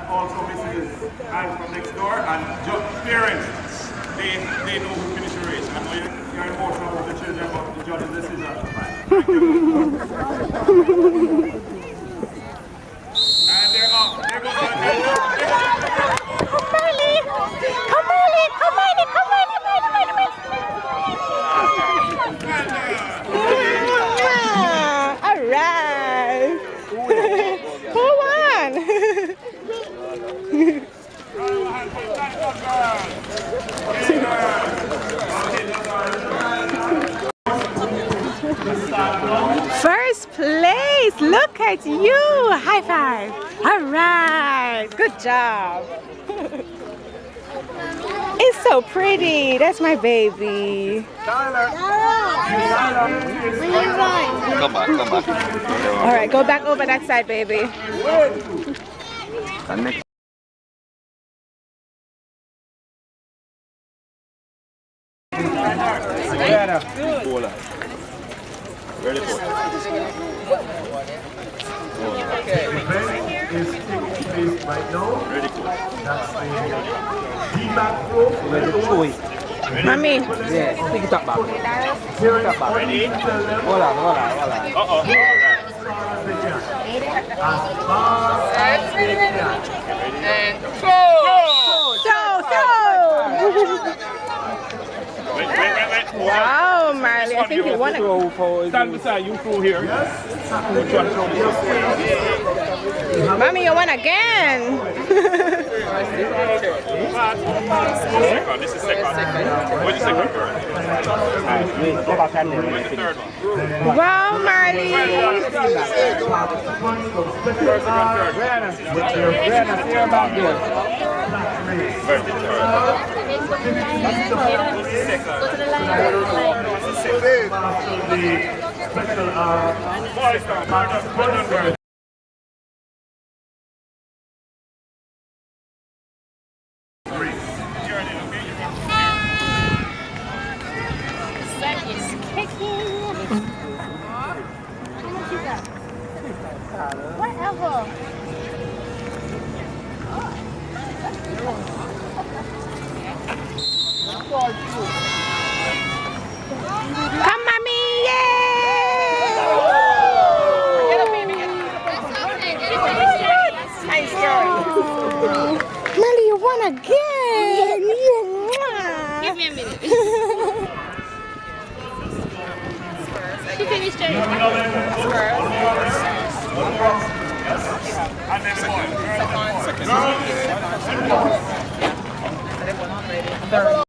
also Mrs. Anne from next door, and parents, they know who finished the race. I know you're emotional about the children, but the judge's decision is fine. And they're off. They're going on. Come Marley! Come Marley! Come Marley! Come Marley! All right. Who won? First place. Look at you. High five. All right. Good job. It's so pretty. That's my baby. Come back. All right, go back over that side, baby. Hoola. Ready for Is taking place right now. Ready for That's the back row. Mommy. Yeah, take it up back. Here Take it back. Ready? Hold on. Uh-oh. As far as they can. Wait. Wow, Marley, I think you won it. Stand beside you through here. Which one throw Mommy, you won again. This is second. Where's the second bird? Where's the third one? Wow, Marley. First, second, third. Where's the third? Whatever. Come, mommy! Yay! Nice girl. Molly, you won again! Give me a minute. She finished it. And then one.